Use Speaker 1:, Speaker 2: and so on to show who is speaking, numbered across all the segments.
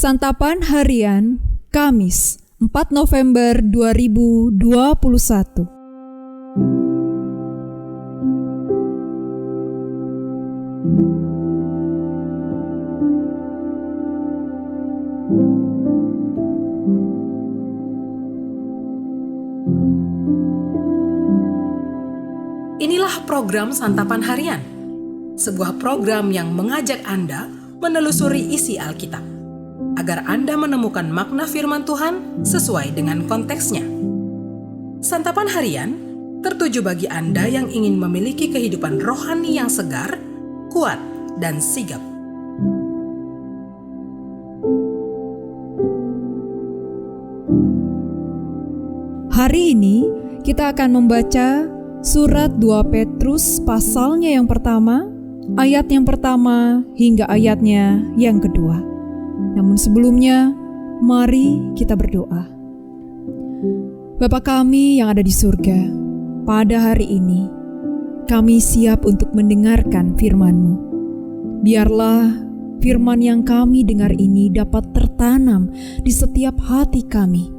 Speaker 1: Santapan Harian Kamis 4 November 2021.
Speaker 2: Inilah program Santapan Harian, sebuah program yang mengajak Anda menelusuri isi Alkitab, agar Anda menemukan makna firman Tuhan sesuai dengan konteksnya. Santapan Harian tertuju bagi Anda yang ingin memiliki kehidupan rohani yang segar, kuat, dan sigap.
Speaker 1: Hari ini kita akan membaca Surat 2 Petrus pasalnya yang pertama, ayat yang pertama hingga ayatnya yang kedua. Namun sebelumnya, mari kita berdoa. Bapa kami yang ada di surga, pada hari ini kami siap untuk mendengarkan firman-Mu. Biarlah firman yang kami dengar ini dapat tertanam di setiap hati kami.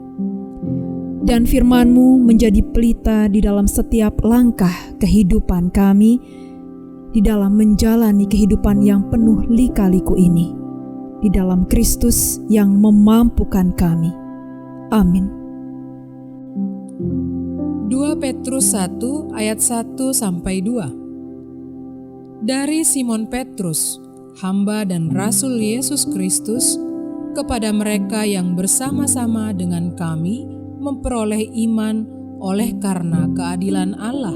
Speaker 1: Dan firman-Mu menjadi pelita di dalam setiap langkah kehidupan kami, di dalam menjalani kehidupan yang penuh lika-liku ini, di dalam Kristus yang memampukan kami. Amin.
Speaker 3: 2 Petrus 1 ayat 1-2. Dari Simon Petrus, hamba dan rasul Yesus Kristus, kepada mereka yang bersama-sama dengan kami memperoleh iman oleh karena keadilan Allah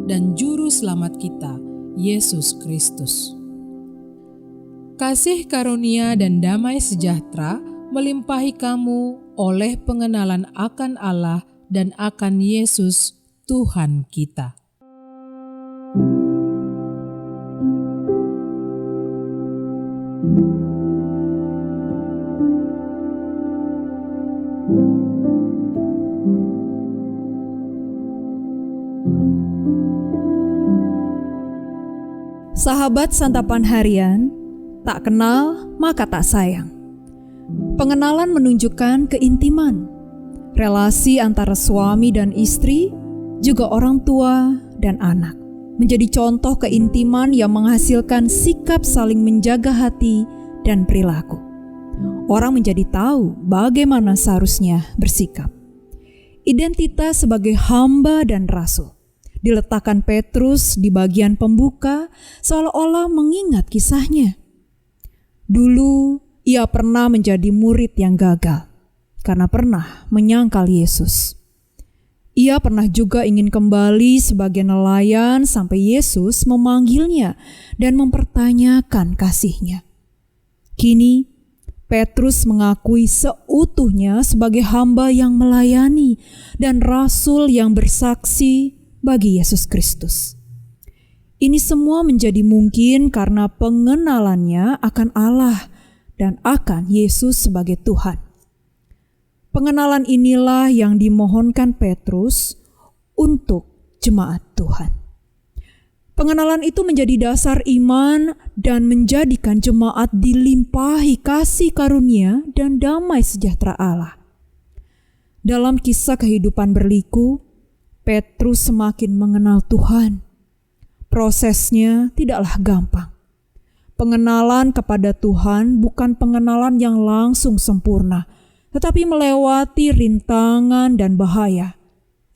Speaker 3: dan juru selamat kita, Yesus Kristus. Kasih karunia dan damai sejahtera melimpahi kamu oleh pengenalan akan Allah dan akan Yesus Tuhan kita.
Speaker 1: Sahabat Santapan Harian, tak kenal maka tak sayang. Pengenalan menunjukkan keintiman, relasi antara suami dan istri, juga orang tua dan anak, menjadi contoh keintiman yang menghasilkan sikap saling menjaga hati dan perilaku. Orang menjadi tahu bagaimana seharusnya bersikap. Identitas sebagai hamba dan rasul diletakkan Petrus di bagian pembuka, seolah-olah mengingat kisahnya. Dulu ia pernah menjadi murid yang gagal karena pernah menyangkal Yesus. Ia pernah juga ingin kembali sebagai nelayan sampai Yesus memanggilnya dan mempertanyakan kasihnya. Kini Petrus mengakui seutuhnya sebagai hamba yang melayani dan rasul yang bersaksi bagi Yesus Kristus. Ini semua menjadi mungkin karena pengenalannya akan Allah dan akan Yesus sebagai Tuhan. Pengenalan inilah yang dimohonkan Petrus untuk jemaat Tuhan. Pengenalan itu menjadi dasar iman dan menjadikan jemaat dilimpahi kasih karunia dan damai sejahtera Allah. Dalam kisah kehidupan berliku, Petrus semakin mengenal Tuhan. Prosesnya tidaklah gampang. Pengenalan kepada Tuhan bukan pengenalan yang langsung sempurna, tetapi melewati rintangan dan bahaya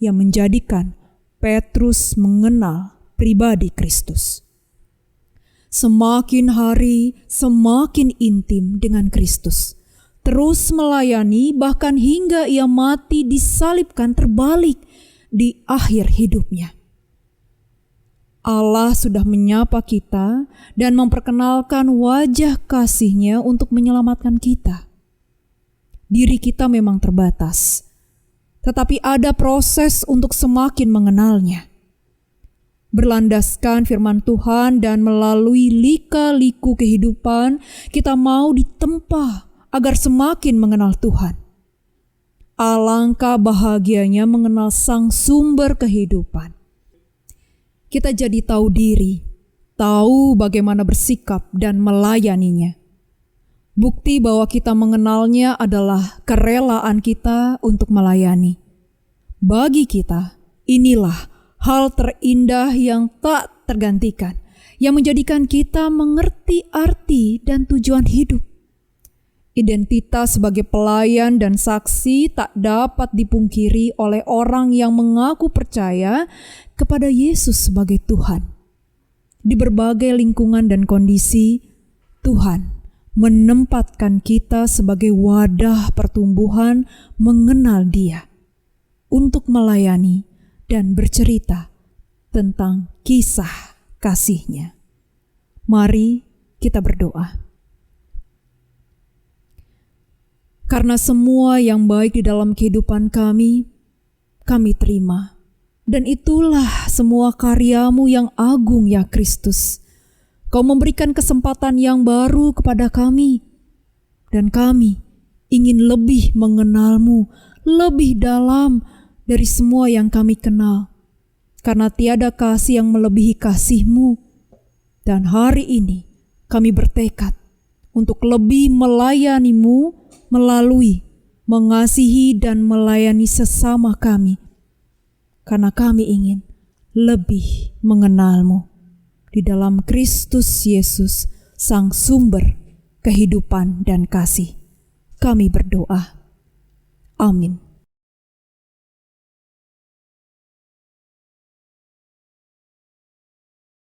Speaker 1: yang menjadikan Petrus mengenal pribadi Kristus. Semakin hari semakin intim dengan Kristus, terus melayani bahkan hingga ia mati disalibkan terbalik di akhir hidupnya. Allah sudah menyapa kita dan memperkenalkan wajah kasih-Nya untuk menyelamatkan kita. Diri kita memang terbatas, tetapi ada proses untuk semakin mengenalnya. Berlandaskan firman Tuhan dan melalui lika-liku kehidupan, kita mau ditempa agar semakin mengenal Tuhan. Alangkah bahagianya mengenal Sang Sumber kehidupan. Kita jadi tahu diri, tahu bagaimana bersikap dan melayaninya. Bukti bahwa kita mengenalnya adalah kerelaan kita untuk melayani. Bagi kita, inilah hal terindah yang tak tergantikan, yang menjadikan kita mengerti arti dan tujuan hidup. Identitas sebagai pelayan dan saksi tak dapat dipungkiri oleh orang yang mengaku percaya kepada Yesus sebagai Tuhan. Di berbagai lingkungan dan kondisi, Tuhan menempatkan kita sebagai wadah pertumbuhan mengenal Dia untuk melayani dan bercerita tentang kisah kasih-Nya. Mari kita berdoa. Karena semua yang baik di dalam kehidupan kami terima. Dan itulah semua karya-Mu yang agung ya Kristus. Kau memberikan kesempatan yang baru kepada kami, dan kami ingin lebih mengenal-Mu, lebih dalam dari semua yang kami kenal. Karena tiada kasih yang melebihi kasih-Mu. Dan hari ini kami bertekad untuk lebih melayani-Mu melalui mengasihi dan melayani sesama kami. Karena kami ingin lebih mengenal-Mu. Di dalam Kristus Yesus, Sang Sumber kehidupan dan kasih, kami berdoa. Amin.